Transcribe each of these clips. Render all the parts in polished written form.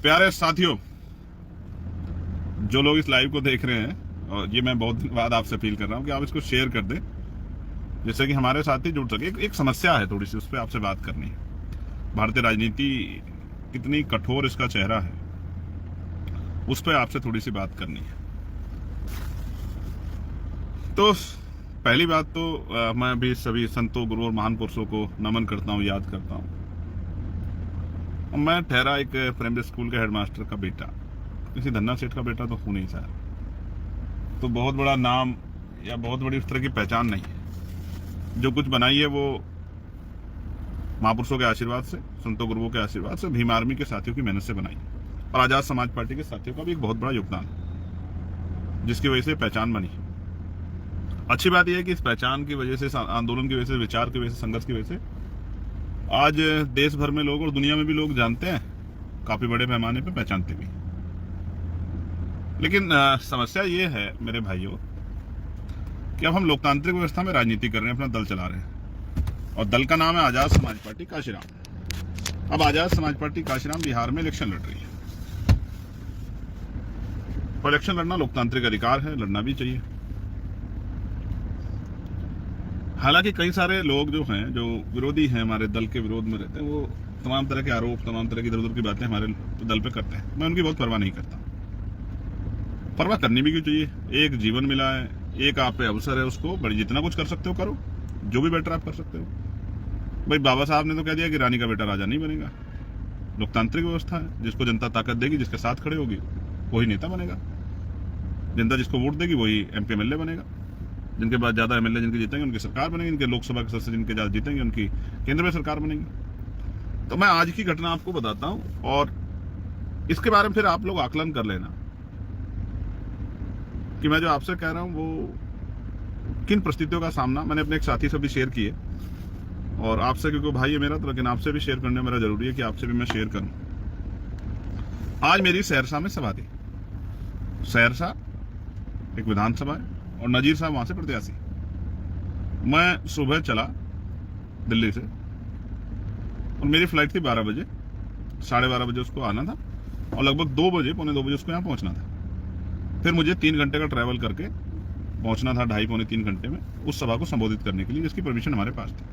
प्यारे साथियों, जो लोग इस लाइव को देख रहे हैं, और ये मैं बहुत दिन बाद आपसे अपील कर रहा हूँ कि आप इसको शेयर कर दें, जिससे कि हमारे साथी जुड़ सके। एक समस्या है थोड़ी सी, उस पर आपसे बात करनी है। भारतीय राजनीति कितनी कठोर इसका चेहरा है, उस पर आपसे थोड़ी सी बात करनी है। तो पहली बात तो मैं भी सभी संतों, गुरुओं और महान पुरुषों को नमन करता हूँ, याद करता हूँ। मैं ठहरा एक प्राइमरी स्कूल के हेडमास्टर का बेटा, किसी धन्ना सेठ का बेटा तो हूं नहीं सर, तो बहुत बड़ा नाम या बहुत बड़ी उस तरह की पहचान नहीं है। जो कुछ बनाई है वो महापुरुषों के आशीर्वाद से, संतों गुरुओं के आशीर्वाद से, भीम आर्मी के साथियों की मेहनत से बनाई, और आजाद समाज पार्टी के साथियों का भी एक बहुत बड़ा योगदान है, जिसकी वजह से पहचान बनी। अच्छी बात यह है कि इस पहचान की वजह से, आंदोलन की वजह से, विचार की वजह से, संघर्ष की वजह से आज देश भर में लोग और दुनिया में भी लोग जानते हैं, काफी बड़े पैमाने पर पहचानते भी। लेकिन समस्या ये है मेरे भाइयों कि अब हम लोकतांत्रिक व्यवस्था में राजनीति कर रहे हैं, अपना दल चला रहे हैं, और दल का नाम है आजाद समाज पार्टी काशीराम। अब आजाद समाज पार्टी काशीराम बिहार में इलेक्शन लड़ रही है। और इलेक्शन लड़ना लोकतांत्रिक अधिकार है, लड़ना भी चाहिए। हालांकि कई सारे लोग जो हैं, जो विरोधी हैं, हमारे दल के विरोध में रहते हैं, वो तमाम तरह के आरोप, तमाम तरह की इधर उधर की बातें हमारे दल पे करते हैं। मैं उनकी बहुत परवाह नहीं करता। परवाह करनी भी क्यों चाहिए? एक जीवन मिला है, एक आप पे अवसर है, उसको बड़ी जितना कुछ कर सकते हो करो, जो भी बेटर आप कर सकते हो। भाई बाबा साहब ने तो कह दिया कि रानी का बेटा राजा नहीं बनेगा। लोकतांत्रिक व्यवस्था है, जिसको जनता ताकत देगी, जिसके साथ खड़े होगी, वही नेता बनेगा। जनता जिसको वोट देगी वही MP MLA बनेगा। जिनके बाद ज्यादा MLA जिनके जीतेंगे उनकी सरकार बनेगी, जिनके लोकसभा के सदस्य जिनके ज्यादा जीतेंगे उनकी केंद्र में सरकार बनेगी। तो मैं आज की घटना आपको बताता हूं, और इसके बारे में फिर आप लोग आकलन कर लेना कि मैं जो आपसे कह रहा हूं वो किन परिस्थितियों का सामना। मैंने अपने एक साथी से भी शेयर किए, और आपसे, क्योंकि भाई है मेरा, तो लेकिन आपसे भी शेयर करने मेरा जरूरी है कि आपसे भी मैं शेयर करूं। आज मेरी सहरसा में सभा थी। सहरसा एक विधानसभा है, और नजीर साहब वहां से प्रत्याशी। मैं सुबह चला दिल्ली से, और मेरी फ्लाइट थी 12 बजे, 12:30 बजे उसको आना था, और लगभग 2 बजे, पौने 2 बजे उसको यहाँ पहुंचना था। फिर मुझे 3 घंटे का ट्रैवल करके पहुंचना था, 2.5 पौने 3 घंटे में, उस सभा को संबोधित करने के लिए, जिसकी परमिशन हमारे पास थी।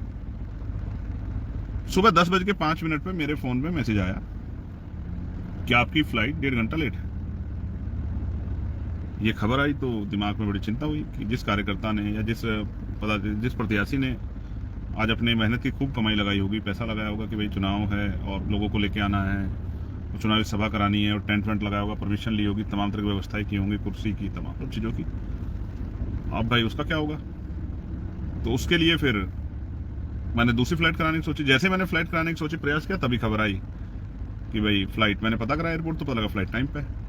सुबह 10:05 पे मेरे फोन में मैसेज आया कि आपकी फ्लाइट 1.5 घंटा लेट है। ये खबर आई तो दिमाग में बड़ी चिंता हुई कि जिस कार्यकर्ता ने या जिस प्रत्याशी ने आज अपने मेहनत की खूब कमाई लगाई होगी, पैसा लगाया होगा कि भाई चुनाव है और लोगों को लेके आना है, चुनावी सभा करानी है, और टेंट वेंट लगाया होगा, परमिशन ली होगी, तमाम तरह की व्यवस्थाएं की होंगी, कुर्सी की, तमाम चीज़ों की। अब भाई उसका क्या होगा? तो उसके लिए फिर मैंने दूसरी फ्लाइट कराने की सोची। जैसे मैंने फ्लाइट कराने की सोची, प्रयास किया, तभी खबर आई कि भाई फ्लाइट, मैंने पता करा एयरपोर्ट, तो पता लगा फ्लाइट टाइम पे है।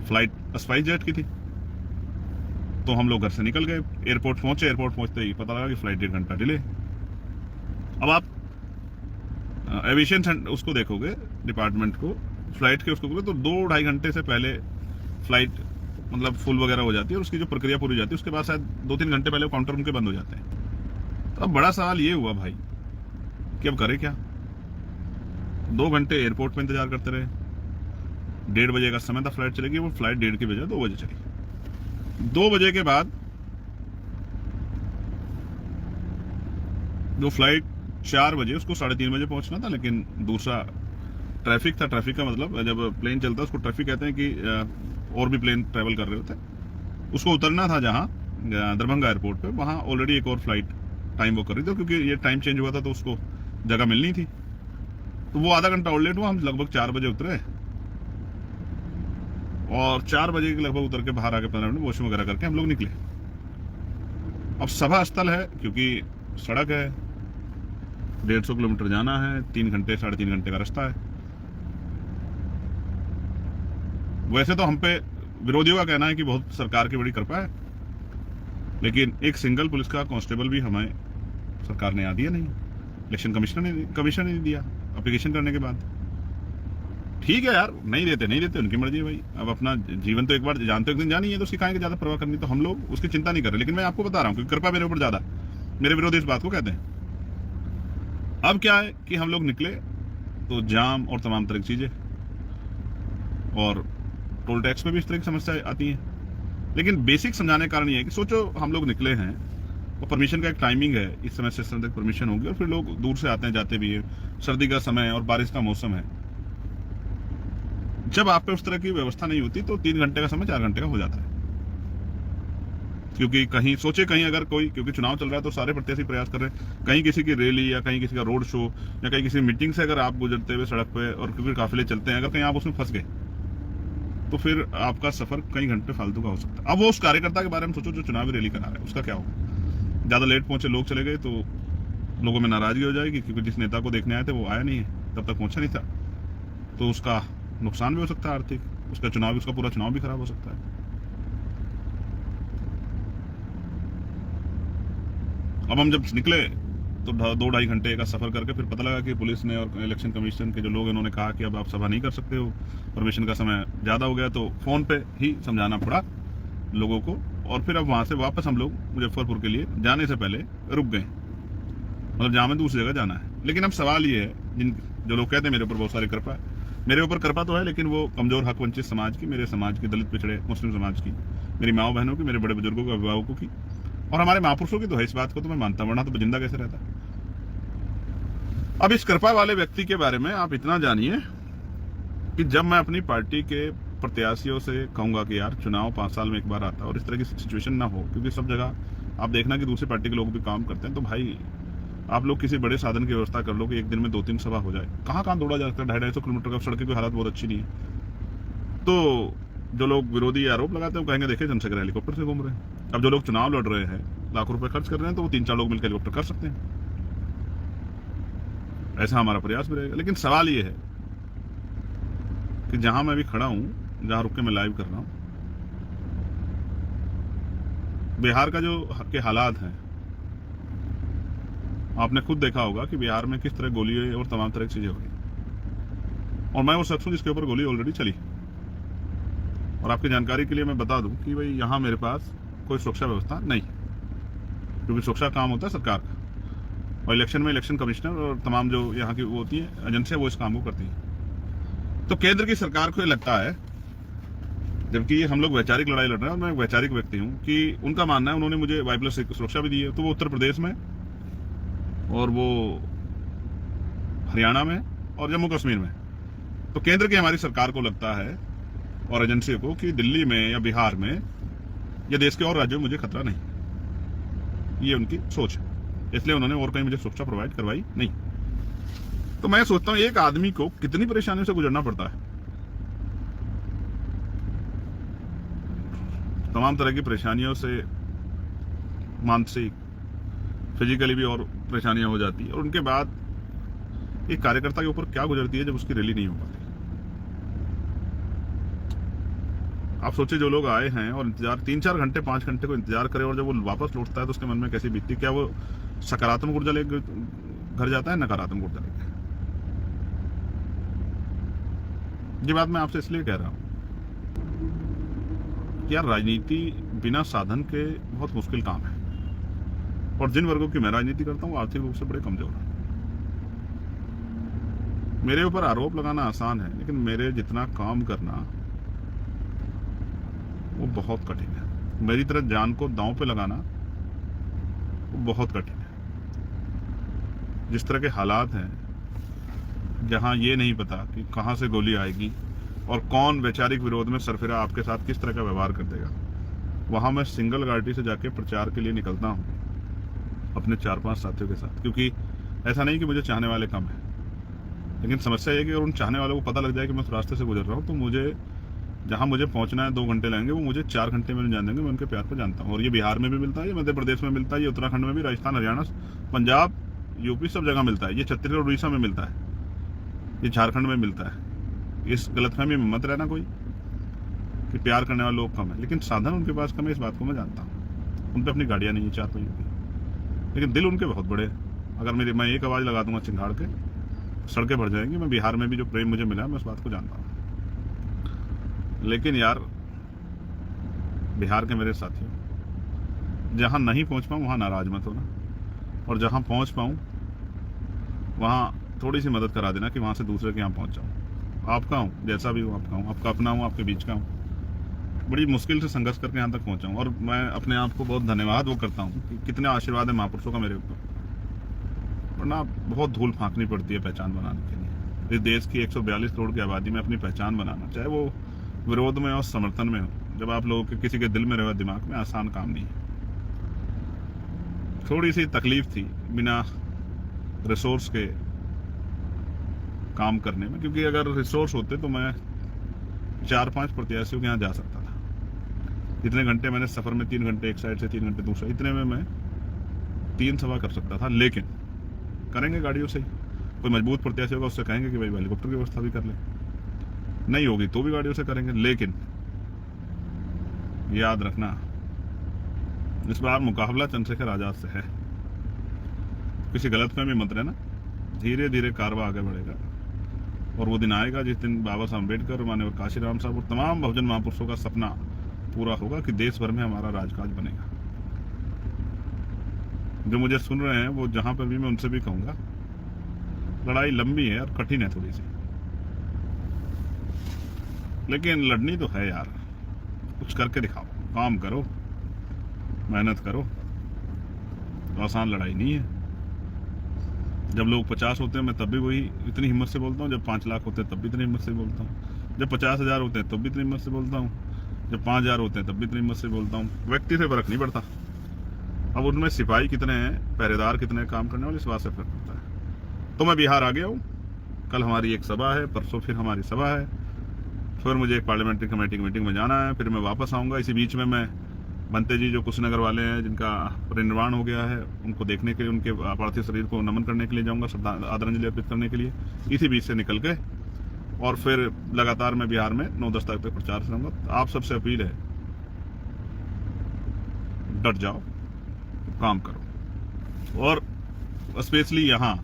फ्लाइट स्पाइस जेट की थी। तो हम लोग घर से निकल गए, एयरपोर्ट पहुंचे। एयरपोर्ट पहुंचते ही पता लगा कि फ्लाइट 1.5 घंटा डिले। अब आप एविएशन उसको देखोगे, डिपार्टमेंट को, फ्लाइट के उसको देखोगे, तो 2-2.5 घंटे से पहले फ्लाइट मतलब फुल वगैरह हो जाती है, और उसकी जो प्रक्रिया पूरी हो जाती है, उसके बाद शायद 2-3 घंटे पहले काउंटर उनके बंद हो जाते हैं। तो अब बड़ा सवाल ये हुआ भाई कि अब करें क्या। 2 घंटे एयरपोर्ट पे इंतजार करते रहे। 1:30 बजे का समय था फ्लाइट चलेगी, वो फ्लाइट 1:30 की बजाय 2 बजे चली। 2 बजे के बाद जो फ्लाइट 4 बजे, उसको 3:30 बजे पहुंचना था, लेकिन दूसरा ट्रैफिक था। ट्रैफिक का मतलब जब प्लेन चलता है उसको ट्रैफिक कहते हैं, कि और भी प्लेन ट्रेवल कर रहे होते हैं। उसको उतरना था जहां दरभंगा एयरपोर्ट पे, वहां ऑलरेडी एक और फ्लाइट टाइम वो कर रही थी, क्योंकि ये टाइम चेंज हुआ था तो उसको जगह मिलनी थी। तो वो आधा घंटा और लेट हुआ। हम लगभग 4 बजे उतरे, और 4 बजे के लगभग उतर के बाहर आके 15 मिनट वॉशरूम वगैरह करके हम लोग निकले। अब सभा स्थल है, क्योंकि सड़क है, 150 किलोमीटर जाना है, 3 घंटे 3.5 घंटे का रास्ता है। वैसे तो हम पे विरोधियों का कहना है कि बहुत सरकार की बड़ी कृपा है, लेकिन एक सिंगल पुलिस का कांस्टेबल भी हमें सरकार ने यहाँ दिया नहीं। इलेक्शन कमीशन ने नहीं दिया एप्लीकेशन करने के बाद। ठीक है यार, नहीं देते उनकी मर्जी है भाई। अब अपना जीवन तो एक बार जानते हो, एक दिन जानी है, तो उसकी काहे ज्यादा परवाह करनी। तो हम लोग उसकी चिंता नहीं कर रहे, लेकिन मैं आपको बता रहा हूँ कि कृपा मेरे ऊपर ज्यादा, मेरे विरोधी इस बात को कहते हैं। अब क्या है कि हम लोग निकले तो जाम और तमाम तरह की चीजें। और टोल टैक्स में भी इस तरह की समस्या आती है। लेकिन बेसिक समझाने का कारण ये है कि सोचो हम लोग निकले हैं और परमिशन का एक टाइमिंग है, इस समय से इस समय तक परमिशन होगी, और फिर लोग दूर से आते हैं जाते भी है, सर्दी का समय है और बारिश का मौसम है। जब आप पे उस तरह की व्यवस्था नहीं होती तो 3 घंटे का समय 4 घंटे का हो जाता है। क्योंकि कहीं सोचे, कहीं अगर कोई, क्योंकि चुनाव चल रहा है तो सारे प्रत्याशी प्रयास कर रहे हैं, कहीं किसी की रैली या कहीं किसी का रोड शो या कहीं किसी मीटिंग से अगर आप गुजरते हुए सड़क पे और क्योंकि काफिले चलते हैं, अगर कहीं आप उसमें फंस गए तो फिर आपका सफर कई घंटे फालतू का हो सकता है। अब वो उस कार्यकर्ता के बारे में सोचो जो चुनावी रैली करा रहा है, उसका क्या होगा? ज्यादा लेट पहुंचे, लोग चले गए तो लोगों में नाराजगी हो जाएगी, क्योंकि जिस नेता को देखने आए थे वो आया नहीं है, तब तक पहुंचा नहीं था, तो उसका नुकसान भी हो सकता है आर्थिक, उसका पूरा चुनाव भी खराब हो सकता है। अब हम जब निकले तो 2-2.5 घंटे का सफर करके फिर पता लगा कि पुलिस ने और इलेक्शन कमीशन के जो लोग, इन्होंने कहा कि अब आप सभा नहीं कर सकते हो, परमिशन का समय ज्यादा हो गया, तो फोन पे ही समझाना पड़ा लोगों को। और फिर अब वहां से वापस हम लोग मुजफ्फरपुर के लिए जाने से पहले रुक गए, मतलब जहां में दूसरी जगह जाना है। लेकिन अब सवाल ये है, जो लोग कहते हैं मेरे ऊपर बहुत सारी कृपा है, मेरे ऊपर कृपा तो है, लेकिन वो कमजोर हक वंचित समाज की, मेरे समाज की, दलित पिछड़े मुस्लिम समाज की, मेरी माओ बहनों की, मेरे बड़े बुजुर्गों के, अभिभावकों की, और हमारे महापुरुषों की तो है। इस बात को तो मैं मानता हूं, वरना तो जिंदा कैसे रहता। अब इस कृपा वाले व्यक्ति के बारे में आप इतना जानिए कि जब मैं अपनी पार्टी के प्रत्याशियों से कहूंगा कि यार चुनाव 5 साल में एक बार आता है और इस तरह की सिचुएशन ना हो, क्योंकि सब जगह आप देखना कि दूसरी पार्टी के लोग भी काम करते हैं, तो भाई आप लोग किसी बड़े साधन की व्यवस्था कर लो कि एक दिन में 2-3 सभा हो जाए। कहाँ दौड़ा जा सकता है? 250-250 किलोमीटर का, सड़क की हालत बहुत अच्छी नहीं है। तो जो लोग विरोधी आरोप लगाते हैं वो कहेंगे देखिए चंद्रशेखर हेलीकॉप्टर से घूम रहे हैं। अब जो लोग चुनाव लड़ रहे हैं, लाखों रुपए खर्च कर रहे हैं, तो वो 3-4 लोग मिलकर हेलीकॉप्टर कर सकते हैं। ऐसा हमारा प्रयास भी रहेगा। लेकिन सवाल ये है कि जहां मैं अभी खड़ा हूं, जहां रुक के मैं लाइव कर रहा हूं, बिहार का जो के हालात हैं, आपने खुद देखा होगा कि बिहार में किस तरह गोली और तमाम तरह की चीजें हो रही, और मैं वो शख्स हूं जिसके ऊपर गोली ऑलरेडी चली। और आपकी जानकारी के लिए मैं बता दूं कि भाई यहाँ मेरे पास कोई सुरक्षा व्यवस्था नहीं है, क्योंकि सुरक्षा काम होता है सरकार का, और इलेक्शन में इलेक्शन कमिश्नर और तमाम जो यहाँ की वो होती है एजेंसियां, वो इस काम को करती हैं। तो केंद्र की सरकार को लगता है, जबकि हम लोग वैचारिक लड़ाई लड़ रहे हैं और मैं एक वैचारिक व्यक्ति हूँ, कि उनका मानना है, उन्होंने मुझे Y+ सुरक्षा भी दी है, तो वो उत्तर प्रदेश में और वो हरियाणा में और जम्मू कश्मीर में। तो केंद्र की हमारी सरकार को लगता है और एजेंसियों को कि दिल्ली में या बिहार में या देश के और राज्यों में मुझे खतरा नहीं, ये उनकी सोच है, इसलिए उन्होंने और कहीं मुझे सुरक्षा प्रोवाइड करवाई नहीं। तो मैं सोचता हूं एक आदमी को कितनी परेशानियों से गुजरना पड़ता है, तमाम तरह की परेशानियों से, मानसिक फिजिकली भी और परेशानियां हो जाती है, और उनके बाद एक कार्यकर्ता के ऊपर क्या गुजरती है जब उसकी रैली नहीं हो पाती। आप सोचे जो लोग आए हैं और इंतजार 3-4 घंटे 5 घंटे को इंतजार करे, और जब वो वापस लौटता है तो उसके मन में कैसी बीतती, क्या वो सकारात्मक ऊर्जा लेकर घर जाता है, नकारात्मक ऊर्जा लेकर? ये बात मैं आपसे इसलिए कह रहा हूं कि यार राजनीति बिना साधन के बहुत मुश्किल काम है, और जिन वर्गों की मैं राजनीति करता हूँ आर्थिक रूप से बड़े कमजोर हैं। मेरे ऊपर आरोप लगाना आसान है, लेकिन मेरे जितना काम करना वो बहुत कठिन है। मेरी तरह जान को दांव पे लगाना वो बहुत कठिन है। जिस तरह के हालात हैं, जहां ये नहीं पता कि कहां से गोली आएगी और कौन वैचारिक विरोध में सरफिरा आपके साथ किस तरह का व्यवहार कर देगा, वहां मैं सिंगल गाड़ी से जाके प्रचार के लिए निकलता हूं अपने 4-5 साथियों के साथ, क्योंकि ऐसा नहीं कि मुझे चाहने वाले कम है, लेकिन समस्या ये कि अगर उन चाहने वालों को पता लग जाए कि मैं उस रास्ते से गुजर रहा हूँ, तो मुझे जहां मुझे पहुंचना है 2 घंटे लगेंगे, वो मुझे 4 घंटे में जान देंगे। मैं उनके प्यार को जानता हूँ, और ये बिहार में भी मिलता है, ये मध्य प्रदेश में मिलता है, ये उत्तराखंड में भी, राजस्थान, हरियाणा, पंजाब, यूपी, सब जगह मिलता है, ये छत्तीसगढ़ उड़ीसा में मिलता है, ये झारखंड में मिलता है। इस गलतफहमी में मत रहना कोई कि प्यार करने वाले लोग कम है, लेकिन साधन उनके पास कम है, इस बात को मैं जानता हूँ। उन पर अपनी गाड़ियाँ नहीं है 4 पहियों की, लेकिन दिल उनके बहुत बड़े हैं। अगर मैं एक आवाज़ लगा दूंगा चिंगाड़ के, सड़कें भर जाएंगी। मैं बिहार में भी जो प्रेम मुझे मिला, मैं उस बात को जानता हूँ। लेकिन यार बिहार के मेरे साथियों, जहां नहीं पहुंच पाऊं वहां नाराज मत होना, और जहां पहुंच पाऊं वहां थोड़ी सी मदद करा देना कि वहां से दूसरे के यहां पहुंच जाऊं। आपका हूँ, जैसा भी हूँ आपका हूँ, आपका अपना हूँ, आपके बीच का हूँ। बड़ी मुश्किल से संघर्ष करके यहाँ तक पहुँचा हूँ और मैं अपने आप को बहुत धन्यवाद वो करता हूँ कि कितने आशीर्वाद है महापुरुषों का मेरे ऊपर। वरना बहुत धूल फांकनी पड़ती है पहचान बनाने के लिए। इस देश की 142 करोड़ की आबादी में अपनी पहचान बनाना, चाहे वो विरोध में और समर्थन में हो, जब आप लोगों के किसी के दिल में रहे दिमाग में, आसान काम नहीं है। थोड़ी सी तकलीफ थी बिना रिसोर्स के काम करने में, क्योंकि अगर रिसोर्स होते तो मैं 4-5 प्रत्याशियों के यहाँ जा सकता था। इतने घंटे मैंने सफर में, 3 घंटे एक साइड से 3 घंटे दूसरा, इतने में मैं 3 सभा कर सकता था। लेकिन करेंगे गाड़ियों से ही। कोई मजबूत प्रत्याशी होगा, उससे कहेंगे कि भाई हेलीकॉप्टर की व्यवस्था भी कर ले, नहीं होगी तो भी गाड़ियों से करेंगे। लेकिन याद रखना, इस बार मुकाबला चंद्रशेखर आजाद से है। किसी गलतफहमी मत रहना, धीरे धीरे कारवा आगे बढ़ेगा और वो दिन आएगा जिस दिन बाबा साहब अम्बेडकर, माननीय काशीराम साहब और तमाम बहुजन महापुरुषों का सपना पूरा होगा कि देश भर में हमारा राजकाज बनेगा। जो मुझे सुन रहे हैं वो जहां पर भी, मैं उनसे भी कहूंगा, लड़ाई लंबी है और कठिन है थोड़ी सी, लेकिन लड़नी तो है यार। कुछ करके दिखाओ, काम करो, मेहनत करो। तो आसान लड़ाई नहीं है। जब लोग 50 होते हैं मैं तब भी वही इतनी हिम्मत से बोलता हूँ, जब 5 लाख होते हैं तब भी इतनी हिम्मत से बोलता हूँ, जब 50,000 होते हैं तब भी इतनी हिम्मत से बोलता हूँ, जब 5,000 होते हैं तब भी इतनी हिम्मत से बोलता हूँ। व्यक्ति से फर्क नहीं पड़ता। अब उनमें सिपाही कितने हैं, पहरेदार कितने, काम करने वाले, इस बात से फर्क पड़ता है। तो मैं बिहार आ गया हूँ। कल हमारी एक सभा है, परसों फिर हमारी सभा है, फिर मुझे एक पार्लियामेंट्री कमेटी की मीटिंग में जाना है, फिर मैं वापस आऊँगा। इसी बीच में मैं बनते जी जो कुशीनगर वाले हैं, जिनका परिनिर्वाण हो गया है, उनको देखने के लिए, उनके पार्थिव शरीर को नमन करने के लिए जाऊँगा, आदरांजलि अर्पित करने के लिए। इसी बीच से निकल के और फिर लगातार मैं बिहार में 9-10 तारीख तक प्रचार से रहूँगा। आप सबसे अपील है, डट जाओ, काम करो। और स्पेशली यहाँ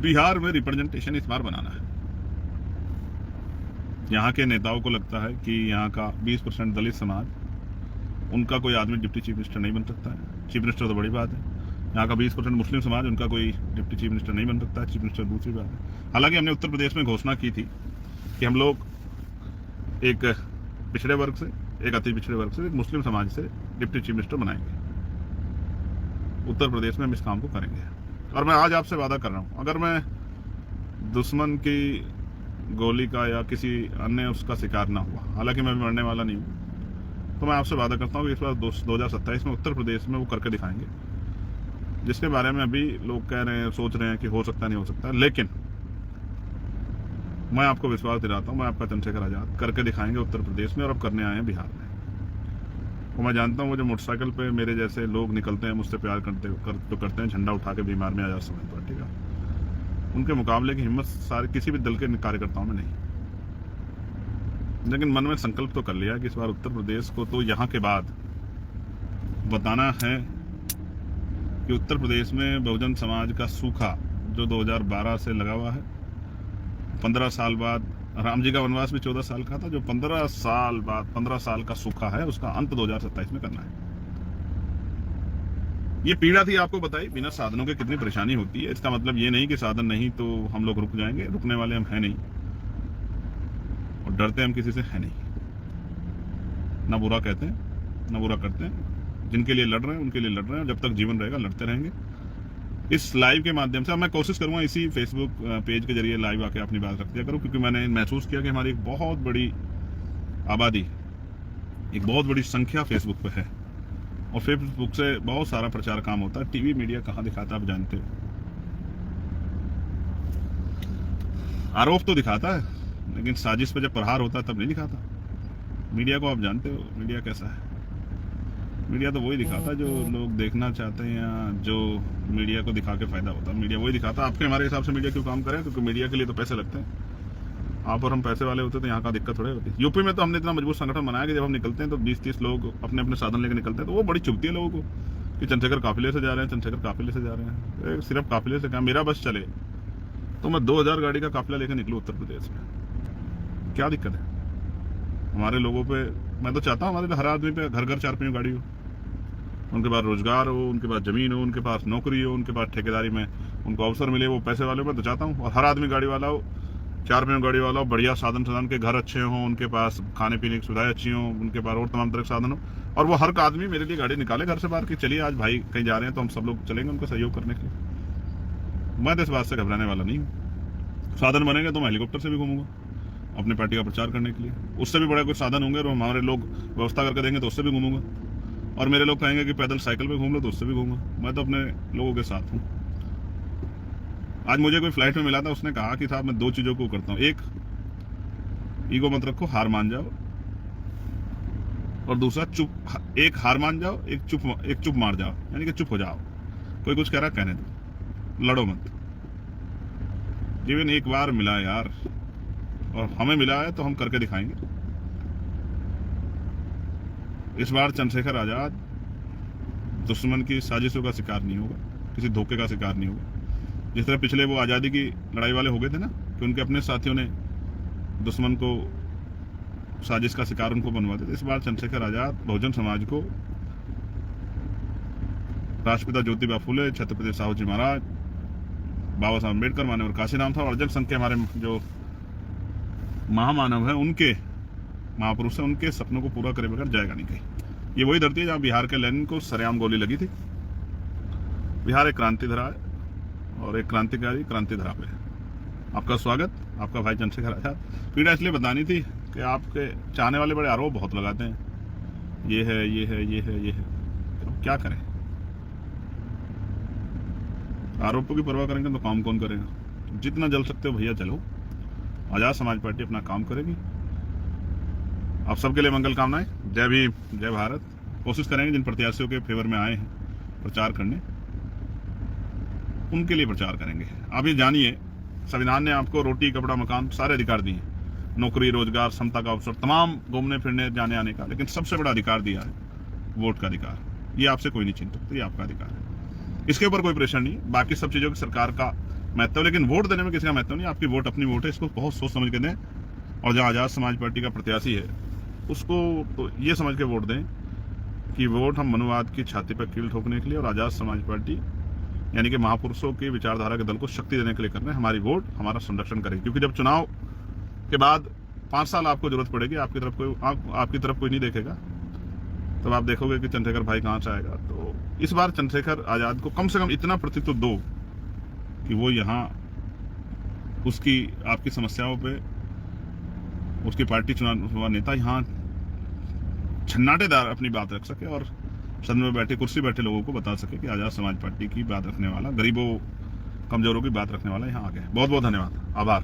बिहार में रिप्रेजेंटेशन इस बार बनाना है। यहाँ के नेताओं को लगता है कि यहाँ का 20% दलित समाज, उनका कोई आदमी डिप्टी चीफ मिनिस्टर नहीं बन सकता है। चीफ मिनिस्टर तो बड़ी बात है। यहाँ का 20% मुस्लिम समाज, उनका कोई डिप्टी चीफ मिनिस्टर नहीं बन सकता है। चीफ मिनिस्टर दूसरी बात है। हालांकि हमने उत्तर प्रदेश में घोषणा की थी कि हम लोग एक पिछड़े वर्ग से, एक अति पिछड़े वर्ग से, एक मुस्लिम समाज से डिप्टी चीफ मिनिस्टर बनाएंगे। उत्तर प्रदेश में हम इस काम को करेंगे। और मैं आज आपसे वादा कर रहा हूँ, अगर मैं दुश्मन की गोली का या किसी अन्य उसका शिकार ना हुआ, हालांकि मैं मरने वाला नहीं हूँ, तो मैं आपसे वादा करता हूँ कि इस बार 2027 में उत्तर प्रदेश में वो करके दिखाएंगे, जिसके बारे में अभी लोग कह रहे हैं, सोच रहे हैं कि हो सकता नहीं हो सकता। लेकिन मैं आपको विश्वास दिलाता हूँ, मैं आपका चंद्रशेखर आजाद करके दिखाएंगे उत्तर प्रदेश में, और अब करने आए हैं बिहार में। और मैं जानता हूँ वो जो मोटरसाइकिल पे मेरे जैसे लोग निकलते हैं, मुझसे प्यार करते हैं, झंडा उठा के बीमार में आजाद समाज पार्टी का, उनके मुकाबले की हिम्मत सारे किसी भी दल के कार्यकर्ताओं में नहीं। लेकिन मन में संकल्प तो कर लिया कि इस बार उत्तर प्रदेश को तो यहाँ के बाद बताना है कि उत्तर प्रदेश में बहुजन समाज का सूखा जो 2012 से लगा हुआ है, 15 साल बाद, राम जी का वनवास भी 14 साल का था, जो 15 साल बाद 15 साल का सूखा है, उसका अंत 2027 में करना है। ये पीड़ा थी आपको बताई, बिना साधनों के कितनी परेशानी होती है। इसका मतलब ये नहीं कि साधन नहीं तो हम लोग रुक जाएंगे, रुकने वाले हम हैं नहीं, और डरते हम किसी से है नहीं। ना बुरा कहते हैं, ना बुरा करते हैं। जिनके लिए लड़ रहे हैं उनके लिए लड़ रहे हैं, जब तक जीवन रहेगा लड़ते रहेंगे। इस लाइव के माध्यम से अब मैं कोशिश करूंगा इसी फेसबुक पेज के जरिए लाइव आके अपनी बात रख दिया करूं, क्योंकि मैंने महसूस किया कि हमारी एक बहुत बड़ी आबादी, एक बहुत बड़ी संख्या फेसबुक पे है, और फेसबुक से बहुत सारा प्रचार काम होता है। टीवी मीडिया कहाँ दिखाता है आप जानते हो। आरोप तो दिखाता है, लेकिन साजिश पे जब प्रहार होता है तब नहीं दिखाता। मीडिया को आप जानते हो, मीडिया कैसा है। मीडिया तो वही दिखाता है जो लोग देखना चाहते हैं, या जो मीडिया को दिखा के फायदा होता है, मीडिया वही दिखाता है। आपके हमारे हिसाब से मीडिया क्यों काम करें, क्योंकि मीडिया के लिए तो पैसे लगते हैं। आप और हम पैसे वाले होते तो यहाँ का दिक्कत थोड़ी होती। यूपी में तो हमने इतना मजबूत संगठन बनाया कि जब हम निकलते हैं तो 20-30 लोग अपने अपने साधन लेकर निकलते हैं, तो वो बड़ी चुभती है लोगों को कि चंद्रशेखर काफिले से जा रहे हैं, चंद्रशेखर काफिले से जा रहे हैं। सिर्फ काफिले से क्या, मेरा बस चले तो मैं 2000 गाड़ी का काफिला लेकर निकलूँ उत्तर प्रदेश में, क्या दिक्कत है हमारे लोगों पे। मैं तो चाहता हूँ हमारे हर आदमी पे घर घर 4 पहिया गाड़ी हो, उनके पास रोजगार हो, उनके पास जमीन हो, उनके पास नौकरी हो, उनके पास ठेकेदारी में उनको अवसर मिले, वो पैसे वाले। मैं तो चाहता हूँ और हर आदमी गाड़ी वाला हो, 4 पहियों गाड़ी वाला हो, बढ़िया साधन के घर अच्छे हों, उनके पास खाने पीने की सुविधाएं अच्छी हों, उनके पास और तमाम तरह के साधन हो, और वो हर आदमी मेरे लिए गाड़ी निकाले घर से बाहर कि चलिए आज भाई कहीं जा रहे हैं तो हम सब लोग चलेंगे उनको सहयोग करने के लिए। मैं तो इस बात से घबराने वाला नहीं हूँ। साधन बनेंगे तो मैं हेलीकॉप्टर से भी घूमूंगा अपने पार्टी का प्रचार करने के लिए, उससे भी बड़े कोई साधन होंगे और हमारे लोग व्यवस्था करके देंगे तो उससे भी घूमूंगा, और मेरे लोग कहेंगे कि पैदल साइकिल पे घूम लो तो उससे भी घूमूंगा। मैं तो अपने लोगों के साथ हूँ। आज मुझे कोई फ्लाइट में मिला था, उसने कहा कि साहब मैं 2 चीज़ों को करता हूँ, एक ईगो मत रखो, हार मान जाओ, और दूसरा एक हार मान जाओ, एक चुप मार जाओ, यानी कि चुप हो जाओ, कोई कुछ कह रहा कहने दो, लड़ो मत। जीवन एक बार मिला यार, और हमें मिला है तो हम करके दिखाएंगे। इस बार चंद्रशेखर आजाद दुश्मन की साजिशों का शिकार नहीं होगा, किसी धोखे का शिकार नहीं होगा। जिस तरह पिछले वो आज़ादी की लड़ाई वाले हो गए थे ना, कि उनके अपने साथियों ने दुश्मन को साजिश का शिकार उनको बनवाते थे, इस बार चंद्रशेखर आजाद बहुजन समाज को, राष्ट्रपिता ज्योतिबा फुले, छत्रपति साहू जी महाराज, बाबा साहब अम्बेडकर, मानव काशीराम था, और जनसंघ के हमारे जो महामानव है, उनके महापुरुष है, उनके सपनों को पूरा करे बगैर जाएगा नहीं कहीं। ये वही धरती है जहाँ बिहार के लेनिन को सरेआम गोली लगी थी। बिहार एक क्रांति धरा है और एक क्रांतिकारी क्रांति धरा पे है। आपका स्वागत, आपका भाई चंद्रशेखर आजाद। पीड़ा इसलिए बतानी थी कि आपके चाहने वाले बड़े आरोप बहुत लगाते हैं, ये है ये है ये है ये है, तो क्या करें? आरोपों की परवाह करेंगे तो काम कौन करेगा? जितना जल सकते हो भैया चलो, आजाद समाज पार्टी अपना काम करेगी। आप सबके लिए मंगल कामनाएं। जय भीम, जय भारत। कोशिश करेंगे जिन प्रत्याशियों के फेवर में आए हैं प्रचार करने, उनके लिए प्रचार करेंगे। आप ये जानिए, संविधान ने आपको रोटी, कपड़ा, मकान सारे अधिकार दिए, नौकरी, रोजगार, समता का अवसर, तमाम घूमने फिरने जाने आने का, लेकिन सबसे बड़ा अधिकार दिया है वोट का अधिकार। ये आपसे कोई नहीं छीन सकता, ये आपका अधिकार है, इसके ऊपर कोई प्रेशर नहीं। बाकी सब चीज़ों की सरकार का महत्व, लेकिन वोट देने में किसी का महत्व नहीं। आपकी वोट अपनी वोट है, इसको बहुत सोच समझ के दें। और जो आज़ाद समाज पार्टी का प्रत्याशी है उसको तो ये समझ के वोट दें कि वोट हम मनुवाद की छाती पर कील ठोकने के लिए और आज़ाद समाज पार्टी यानी कि महापुरुषों की विचारधारा के दल को शक्ति देने के लिए कर रहे हैं। हमारी वोट हमारा संरक्षण करेगी, क्योंकि जब चुनाव के बाद 5 साल आपको जरूरत पड़ेगी, आपकी तरफ कोई नहीं देखेगा, तब आप देखोगे कि चंद्रशेखर भाई कहाँ से आएगा। तो इस बार चंद्रशेखर आजाद को कम से कम इतना प्रतित्व दो कि वो यहाँ उसकी आपकी समस्याओं पे उसकी पार्टी चुनाव नेता यहाँ छन्नाटेदार अपनी बात रख सके और सदन में बैठे कुर्सी बैठे लोगों को बता सके कि आजाद समाज पार्टी की बात रखने वाला, गरीबों कमजोरों की बात रखने वाला यहाँ आ गया। बहुत बहुत धन्यवाद, आभार।